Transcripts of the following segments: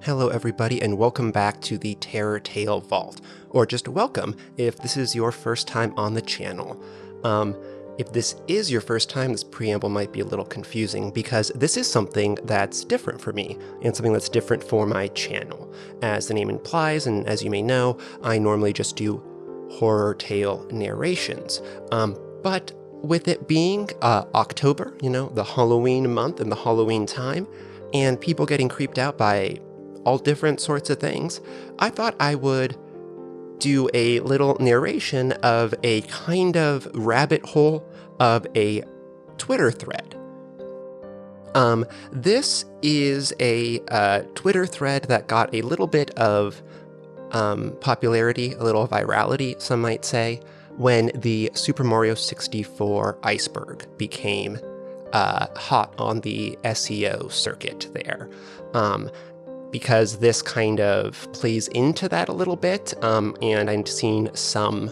Hello everybody and welcome back to the Terror Tale Vault, or just welcome if this is your first time on the channel. If this is your first time, this preamble might be a little confusing because this is something that's different for me and something that's different for my channel. As the name implies, and as you may know, I normally just do horror tale narrations. But with it being October, the Halloween month and the Halloween time, and people getting creeped out by all different sorts of things, I thought I would do a little narration of a kind of rabbit hole of a Twitter thread. This is a Twitter thread that got a little bit of popularity, a little virality, some might say, when the Super Mario 64 iceberg became hot on the SEO circuit there. Because this kind of plays into that a little bit, and I've seen some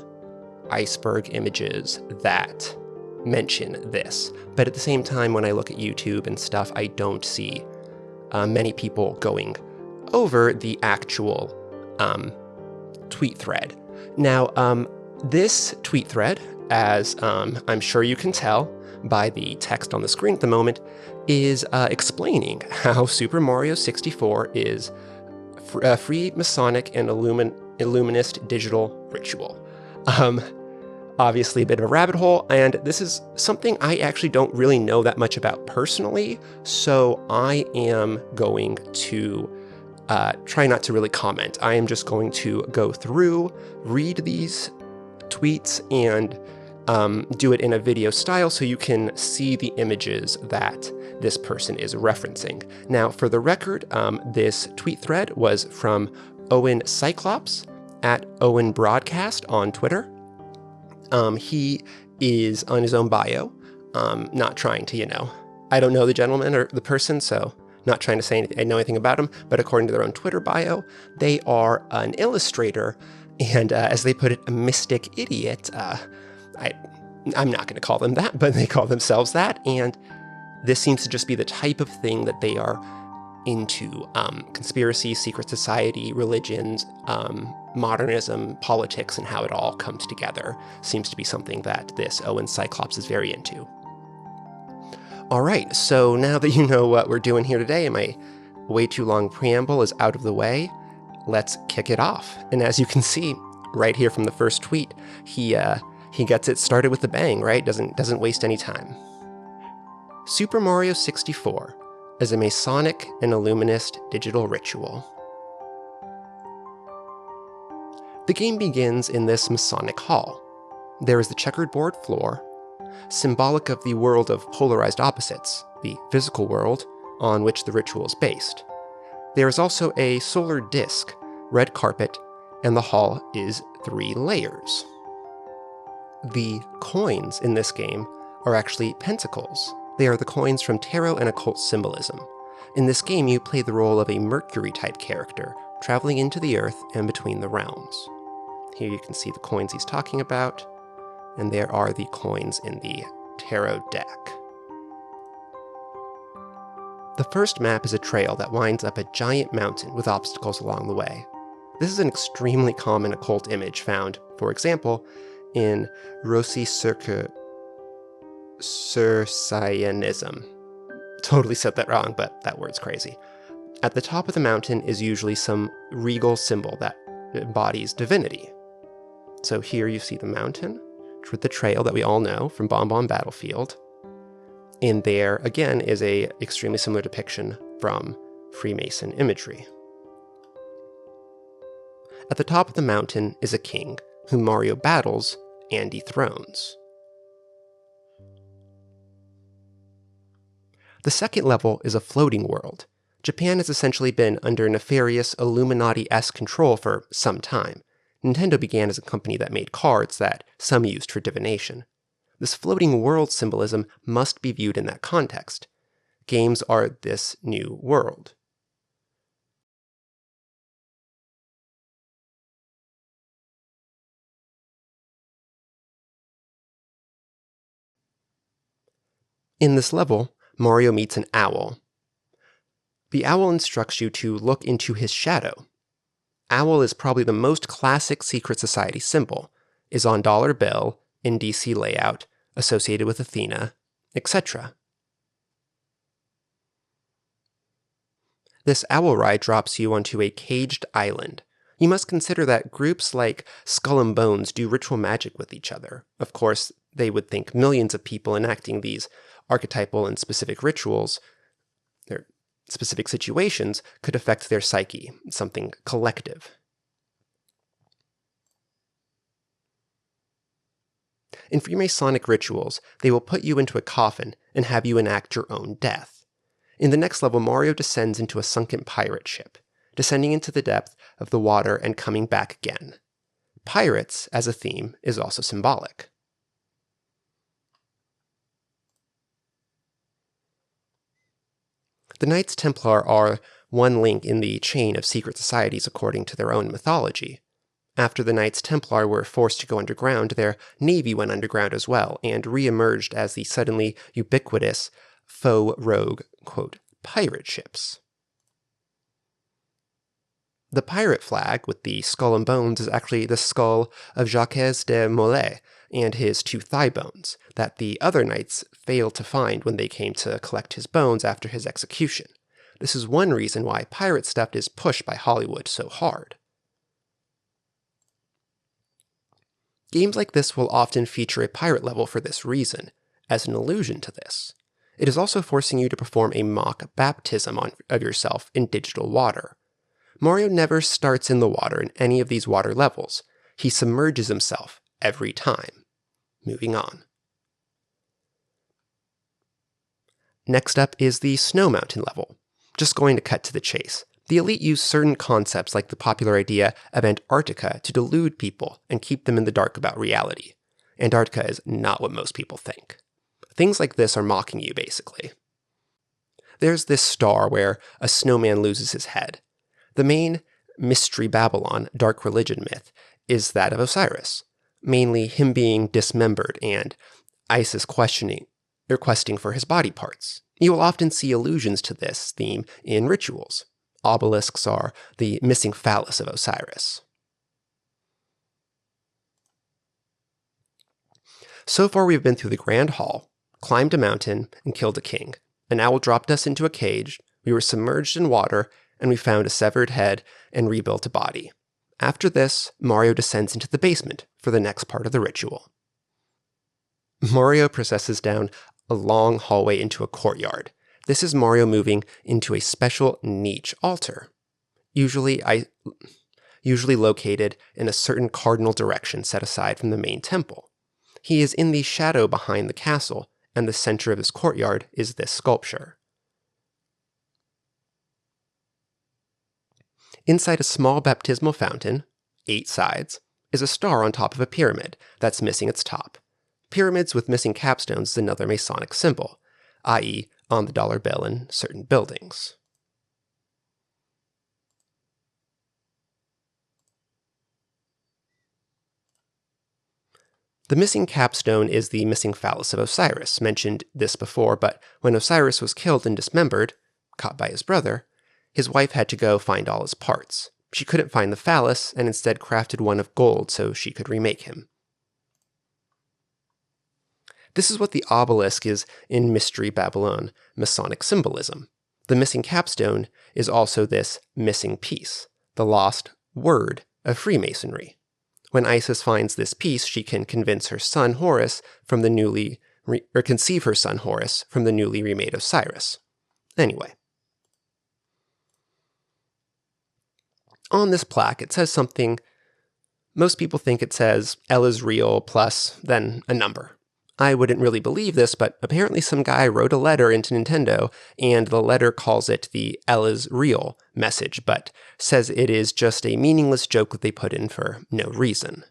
iceberg images that mention this. But at the same time, when I look at YouTube and stuff, I don't see many people going over the actual tweet thread. Now, this tweet thread, as I'm sure you can tell by the text on the screen at the moment, is explaining how Super Mario 64 is a free Masonic and Illuminist digital ritual. Obviously a bit of a rabbit hole, and this is something I actually don't really know that much about personally, so I am going to try not to really comment. I am just going to go through, read these tweets, and do it in a video style so you can see the images that this person is referencing. Now, for the record, this tweet thread was from Owen Cyclops at Owen Broadcast on Twitter. He is on his own bio, not trying to, I don't know the gentleman or the person, so not trying to say anything, I know anything about him, but according to their own Twitter bio, they are an illustrator and, as they put it, a mystic idiot. I'm not going to call them that, but they call themselves that, and this seems to just be the type of thing that they are into. Conspiracy, secret society, religions, modernism, politics, and how it all comes together seems to be something that this Owen Cyclops is very into. All right, so now that you know what we're doing here today and my way too long preamble is out of the way, let's kick it off. And as you can see right here from the first tweet, he gets it started with a bang, right? Doesn't waste any time. Super Mario 64 is a Masonic and Illuminist digital ritual. The game begins in this Masonic hall. There is the checkered board floor, symbolic of the world of polarized opposites, the physical world on which the ritual is based. There is also a solar disk, red carpet, and the hall is 3 layers. The coins in this game are actually pentacles. They are the coins from tarot and occult symbolism. In this game, you play the role of a Mercury-type character, traveling into the earth and between the realms. Here you can see the coins he's talking about, and there are the coins in the tarot deck. The first map is a trail that winds up a giant mountain with obstacles along the way. This is an extremely common occult image found, for example, in Rossi Circassianism. Totally said that wrong, but that word's crazy. At the top of the mountain is usually some regal symbol that embodies divinity. So here you see the mountain with the trail that we all know from Bon Bon Battlefield. And there, again, is a extremely similar depiction from Freemason imagery. At the top of the mountain is a king, whom Mario battles and dethrones. The second level is a floating world. Japan has essentially been under nefarious Illuminati-esque control for some time. Nintendo began as a company that made cards that some used for divination. This floating world symbolism must be viewed in that context. Games are this new world. In this level, Mario meets an owl. The owl instructs you to look into his shadow. Owl is probably the most classic secret society symbol, is on dollar bill, in DC layout, associated with Athena, etc. This owl ride drops you onto a caged island. You must consider that groups like Skull and Bones do ritual magic with each other. Of course, they would think millions of people enacting these archetypal and specific rituals, their specific situations, could affect their psyche, something collective. In Freemasonic rituals, they will put you into a coffin and have you enact your own death. In the next level, Mario descends into a sunken pirate ship, descending into the depth of the water and coming back again. Pirates, as a theme, is also symbolic. The Knights Templar are one link in the chain of secret societies according to their own mythology. After the Knights Templar were forced to go underground, their navy went underground as well, and re-emerged as the suddenly ubiquitous faux rogue, quote, pirate ships. The pirate flag with the skull and bones is actually the skull of Jacques de Molay and his 2 thigh bones that the other knights failed to find when they came to collect his bones after his execution. This is one reason why pirate stuff is pushed by Hollywood so hard. Games like this will often feature a pirate level for this reason, as an allusion to this. It is also forcing you to perform a mock baptism of yourself in digital water. Mario never starts in the water in any of these water levels. He submerges himself every time. Moving on. Next up is the Snow Mountain level. Just going to cut to the chase. The elite use certain concepts like the popular idea of Antarctica to delude people and keep them in the dark about reality. Antarctica is not what most people think. Things like this are mocking you, basically. There's this star where a snowman loses his head. The main Mystery Babylon dark religion myth is that of Osiris, mainly him being dismembered and Isis questing for his body parts. You will often see allusions to this theme in rituals. Obelisks are the missing phallus of Osiris. So far we've been through the Grand Hall, climbed a mountain, and killed a king. An owl dropped us into a cage, we were submerged in water, and we found a severed head and rebuilt a body. After this, Mario descends into the basement for the next part of the ritual. Mario processes down a long hallway into a courtyard. This is Mario moving into a special niche altar, usually located in a certain cardinal direction set aside from the main temple. He is in the shadow behind the castle, and the center of his courtyard is this sculpture. Inside a small baptismal fountain, 8 sides, is a star on top of a pyramid that's missing its top. Pyramids with missing capstones is another Masonic symbol, i.e., on the dollar bill in certain buildings. The missing capstone is the missing phallus of Osiris. Mentioned this before, but when Osiris was killed and dismembered, caught by his brother, his wife had to go find all his parts. She couldn't find the phallus and instead crafted one of gold so she could remake him. This is what the obelisk is in Mystery Babylon Masonic symbolism. The missing capstone is also this missing piece, the lost word of Freemasonry. When Isis finds this piece, she can convince her son Horus from the conceive her son Horus from the newly remade Osiris. Anyway. On this plaque, it says something most people think it says L is real plus then a number. I wouldn't really believe this, but apparently some guy wrote a letter into Nintendo, and the letter calls it the L is real message, but says it is just a meaningless joke that they put in for no reason.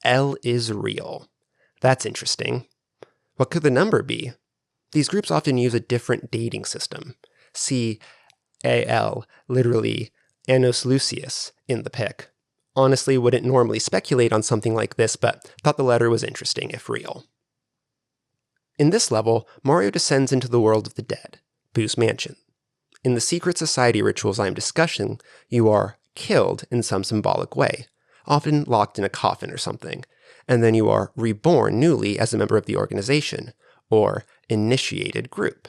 L is real. That's interesting. What could the number be? These groups often use a different dating system. See AL, literally Annus Lucius, in the pic. Honestly, wouldn't normally speculate on something like this, but thought the letter was interesting if real. In this level, Mario descends into the world of the dead, Boo's mansion. In the secret society rituals I am discussing, you are killed in some symbolic way, often locked in a coffin or something, and then you are reborn newly as a member of the organization, or initiated group.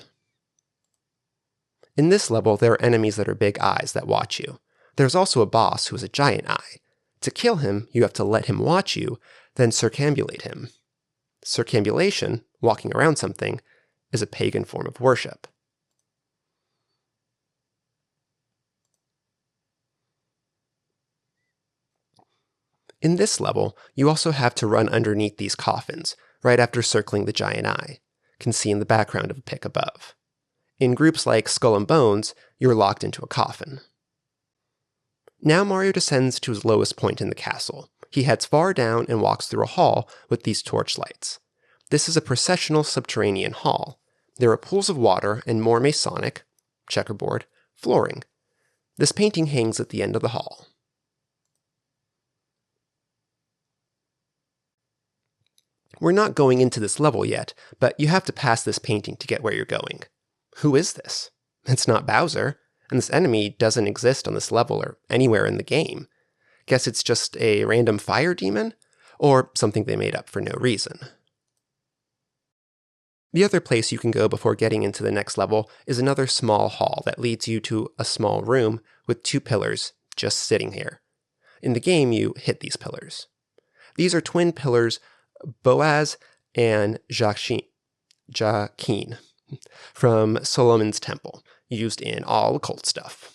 In this level, there are enemies that are big eyes that watch you. There's also a boss who is a giant eye. To kill him, you have to let him watch you, then circambulate him. Circambulation, walking around something, is a pagan form of worship. In this level, you also have to run underneath these coffins, right after circling the giant eye. Can see in the background of a pic above. In groups like Skull and Bones, you're locked into a coffin. Now Mario descends to his lowest point in the castle. He heads far down and walks through a hall with these torchlights. This is a processional subterranean hall. There are pools of water and more Masonic, checkerboard, flooring. This painting hangs at the end of the hall. We're not going into this level yet, but you have to pass this painting to get where you're going. Who is this? It's not Bowser, and this enemy doesn't exist on this level or anywhere in the game. Guess it's just a random fire demon? Or something they made up for no reason. The other place you can go before getting into the next level is another small hall that leads you to a small room with two pillars just sitting here. In the game, you hit these pillars. These are twin pillars, Boaz and Jachin, from Solomon's temple, used in all occult stuff.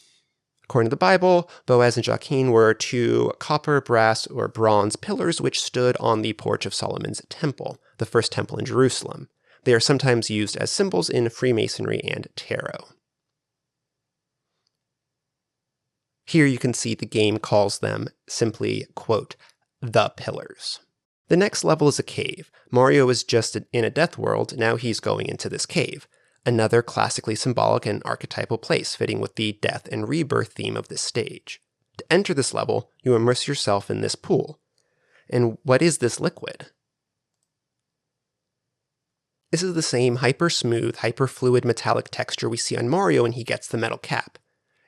According to the Bible, Boaz and Jachin were two copper, brass, or bronze pillars which stood on the porch of Solomon's temple, the first temple in Jerusalem. They are sometimes used as symbols in Freemasonry and tarot. Here you can see the game calls them simply, quote, the pillars. The next level is a cave. Mario is just in a death world, now he's going into this cave. Another classically symbolic and archetypal place fitting with the death and rebirth theme of this stage. To enter this level, you immerse yourself in this pool. And what is this liquid? This is the same hyper-smooth, hyper-fluid metallic texture we see on Mario when he gets the metal cap.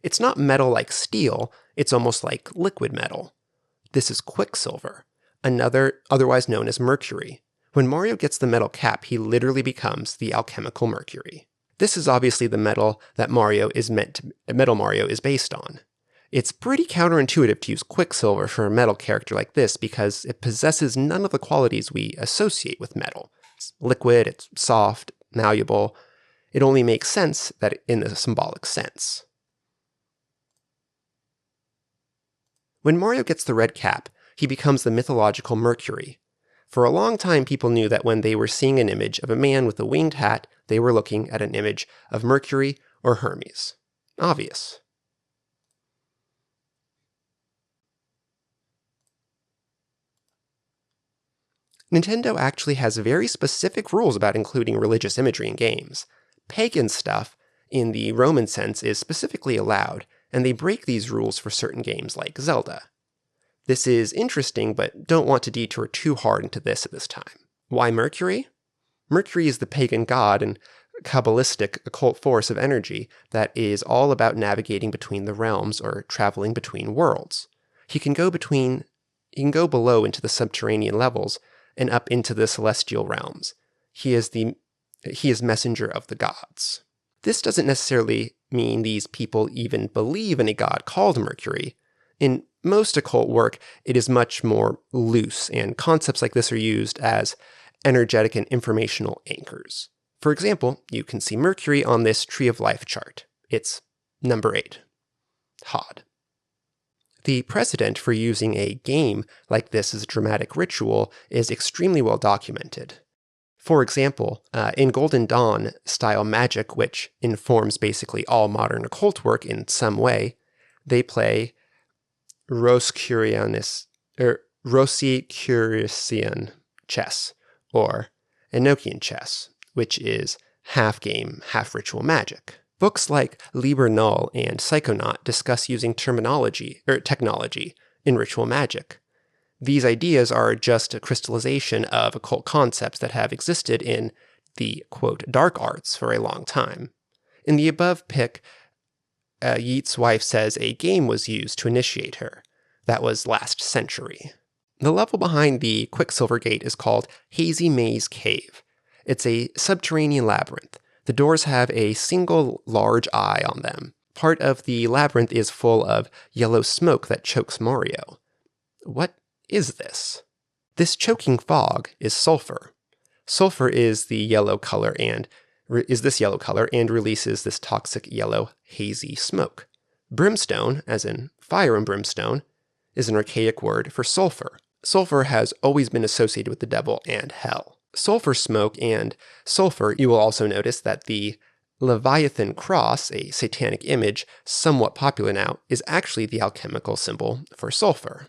It's not metal like steel, it's almost like liquid metal. This is Quicksilver, another otherwise known as mercury. When Mario gets the metal cap, he literally becomes the alchemical mercury. This is obviously the metal that Mario is based on. It's pretty counterintuitive to use Quicksilver for a metal character like this because it possesses none of the qualities we associate with metal. It's liquid, it's soft, malleable. It only makes sense that in a symbolic sense. When Mario gets the red cap, he becomes the mythological Mercury. For a long time, people knew that when they were seeing an image of a man with a winged hat, they were looking at an image of Mercury or Hermes. Obvious. Nintendo actually has very specific rules about including religious imagery in games. Pagan stuff, in the Roman sense, is specifically allowed, and they break these rules for certain games like Zelda. This is interesting, but don't want to detour too hard into this at this time. Why Mercury? Mercury is the pagan god and Kabbalistic occult force of energy that is all about navigating between the realms or traveling between worlds. He can go below into the subterranean levels and up into the celestial realms. He is messenger of the gods. This doesn't necessarily mean these people even believe in a god called Mercury. In most occult work, it is much more loose, and concepts like this are used as energetic and informational anchors. For example, you can see Mercury on this Tree of Life chart. It's number 8. Hod. The precedent for using a game like this as a dramatic ritual is extremely well documented. For example, in Golden Dawn style magic, which informs basically all modern occult work in some way, they play Rosicrucian chess, or Enochian chess, which is half game, half ritual magic. Books like Liber Null and Psychonaut discuss using technology, in ritual magic. These ideas are just a crystallization of occult concepts that have existed in the, quote, dark arts for a long time. In the above pic, Yeat's wife says a game was used to initiate her. That was last century. The level behind the Quicksilver Gate is called Hazy Maze Cave. It's a subterranean labyrinth. The doors have a single large eye on them. Part of the labyrinth is full of yellow smoke that chokes Mario. What is this? This choking fog is sulfur. Sulfur is the yellow color and releases this toxic yellow hazy smoke. Brimstone, as in fire and brimstone, is an archaic word for sulfur. Sulfur has always been associated with the devil and hell. Sulfur smoke and sulfur, you will also notice that the Leviathan cross, a satanic image somewhat popular now, is actually the alchemical symbol for sulfur.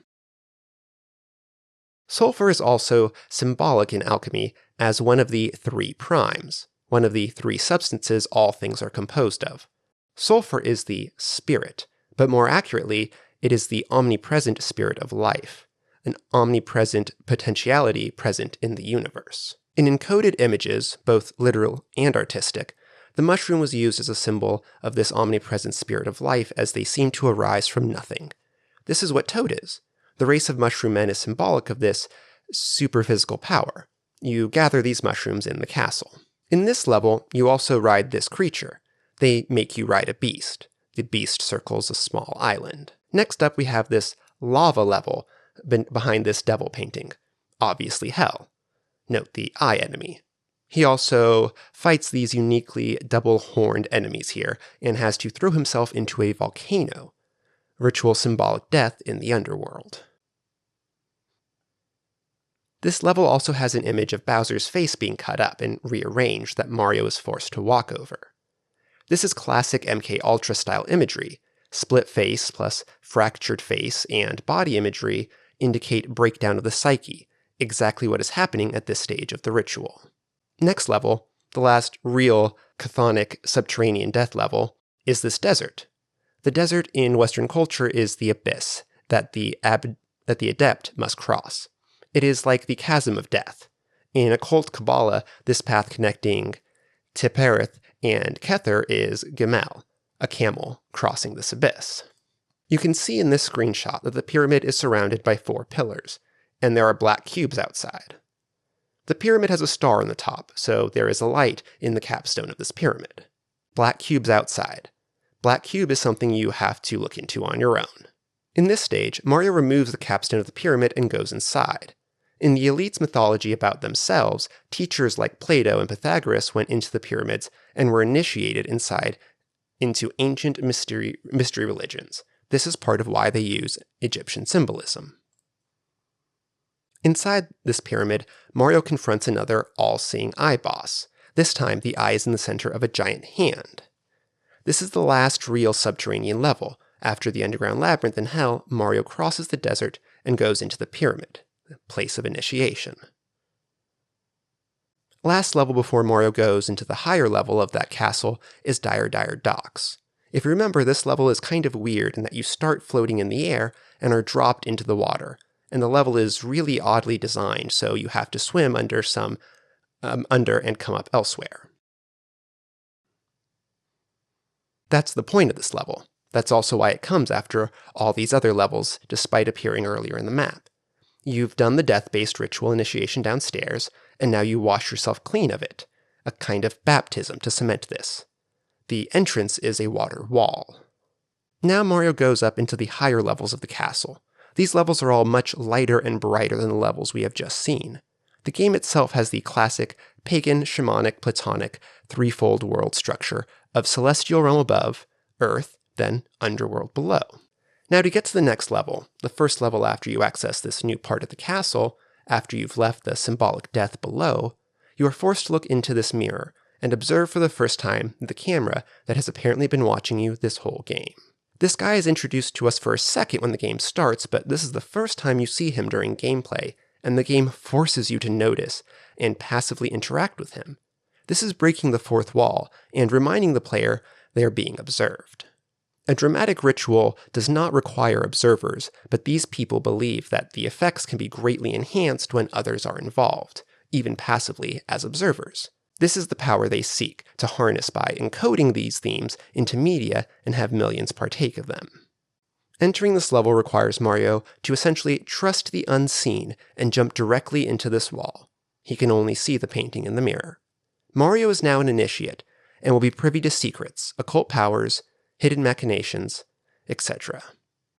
Sulfur is also symbolic in alchemy as one of the three primes, one of the three substances all things are composed of. Sulfur is the spirit, but more accurately, it is the omnipresent spirit of life, an omnipresent potentiality present in the universe. In encoded images, both literal and artistic, the mushroom was used as a symbol of this omnipresent spirit of life as they seem to arise from nothing. This is what Toad is. The race of mushroom men is symbolic of this superphysical power. You gather these mushrooms in the castle. In this level, you also ride this creature. They make you ride a beast. The beast circles a small island. Next up, we have this lava level behind this devil painting. Obviously hell. Note the eye enemy. He also fights these uniquely double-horned enemies here and has to throw himself into a volcano. Ritual symbolic death in the underworld. This level also has an image of Bowser's face being cut up and rearranged that Mario is forced to walk over. This is classic MK Ultra style imagery. Split face plus fractured face and body imagery indicate breakdown of the psyche, exactly what is happening at this stage of the ritual. Next level, the last real chthonic subterranean death level, is this desert. The desert in Western culture is the abyss that the adept must cross. It is like the chasm of death. In occult Kabbalah, this path connecting Tipereth and Kether is Gemel, a camel crossing this abyss. You can see in this screenshot that the pyramid is surrounded by 4 pillars, and there are black cubes outside. The pyramid has a star on the top, so there is a light in the capstone of this pyramid. Black cubes outside. Black cube is something you have to look into on your own. In this stage, Mario removes the capstone of the pyramid and goes inside. In the elite's mythology about themselves, teachers like Plato and Pythagoras went into the pyramids and were initiated into ancient mystery religions. This is part of why they use Egyptian symbolism. Inside this pyramid, Mario confronts another all-seeing eye boss. This time, the eye is in the center of a giant hand. This is the last real subterranean level. After the underground labyrinth in hell, Mario crosses the desert and goes into the pyramid, the place of initiation. Last level before Mario goes into the higher level of that castle is Dire Docks. If you remember, this level is kind of weird in that you start floating in the air and are dropped into the water, and the level is really oddly designed, so you have to swim under and come up elsewhere. That's the point of this level. That's also why it comes after all these other levels, despite appearing earlier in the map. You've done the death-based ritual initiation downstairs, and now you wash yourself clean of it, a kind of baptism to cement this. The entrance is a water wall. Now Mario goes up into the higher levels of the castle. These levels are all much lighter and brighter than the levels we have just seen. The game itself has the classic pagan, shamanic, platonic, threefold world structure of celestial realm above, earth, then underworld below. Now to get to the next level, the first level after you access this new part of the castle, after you've left the symbolic death below, you are forced to look into this mirror and observe for the first time the camera that has apparently been watching you this whole game. This guy is introduced to us for a second when the game starts, but this is the first time you see him during gameplay, and the game forces you to notice and passively interact with him. This is breaking the fourth wall and reminding the player they are being observed. A dramatic ritual does not require observers, but these people believe that the effects can be greatly enhanced when others are involved, even passively as observers. This is the power they seek to harness by encoding these themes into media and have millions partake of them. Entering this level requires Mario to essentially trust the unseen and jump directly into this wall. He can only see the painting in the mirror. Mario is now an initiate, and will be privy to secrets, occult powers, hidden machinations, etc.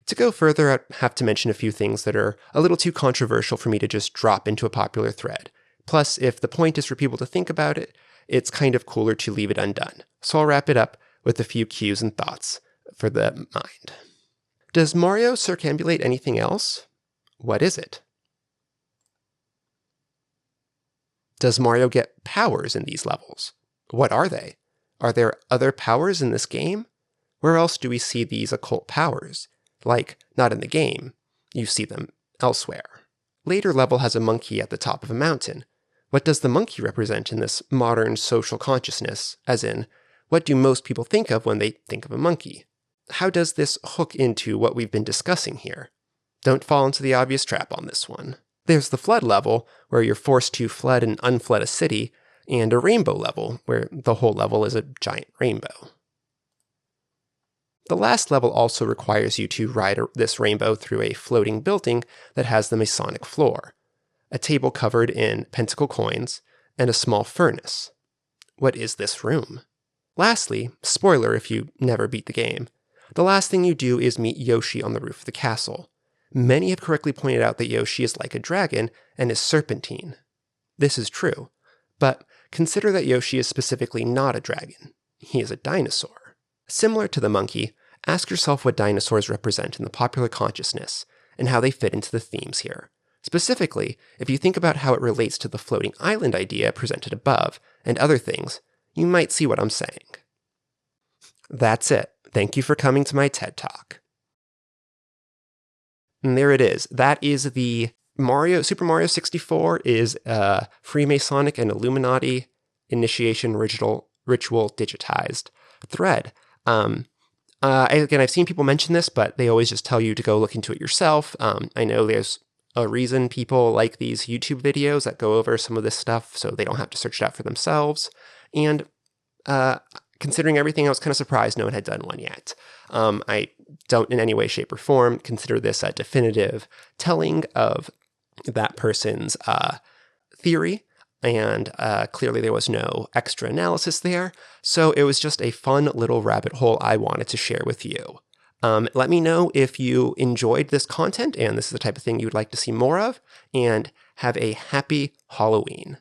To go further, I have to mention a few things that are a little too controversial for me to just drop into a popular thread. Plus, if the point is for people to think about it, it's kind of cooler to leave it undone. So I'll wrap it up with a few cues and thoughts for the mind. Does Mario circumambulate anything else? What is it? Does Mario get powers in these levels? What are they? Are there other powers in this game? Where else do we see these occult powers? Like, not in the game, you see them elsewhere. Later level has a monkey at the top of a mountain. What does the monkey represent in this modern social consciousness? As in, what do most people think of when they think of a monkey? How does this hook into what we've been discussing here? Don't fall into the obvious trap on this one. There's the flood level, where you're forced to flood and unflood a city, and a rainbow level, where the whole level is a giant rainbow. The last level also requires you to ride this rainbow through a floating building that has the Masonic floor, a table covered in pentacle coins, and a small furnace. What is this room? Lastly, spoiler if you never beat the game, the last thing you do is meet Yoshi on the roof of the castle. Many have correctly pointed out that Yoshi is like a dragon and is serpentine. This is true, but consider that Yoshi is specifically not a dragon. He is a dinosaur. Similar to the monkey, ask yourself what dinosaurs represent in the popular consciousness and how they fit into the themes here. Specifically, if you think about how it relates to the floating island idea presented above and other things, you might see what I'm saying. That's it. Thank you for coming to my TED Talk. And there it is. That is the Super Mario 64 is a Freemasonic and Illuminati initiation ritual digitized thread. Again, I've seen people mention this, but they always just tell you to go look into it yourself. I know there's a reason people like these YouTube videos that go over some of this stuff, so they don't have to search it out for themselves. And considering everything, I was kind of surprised no one had done one yet. I don't in any way, shape, or form consider this a definitive telling of that person's theory, and clearly there was no extra analysis there, so it was just a fun little rabbit hole I wanted to share with you. Let me know if you enjoyed this content and this is the type of thing you would like to see more of, and have a happy Halloween.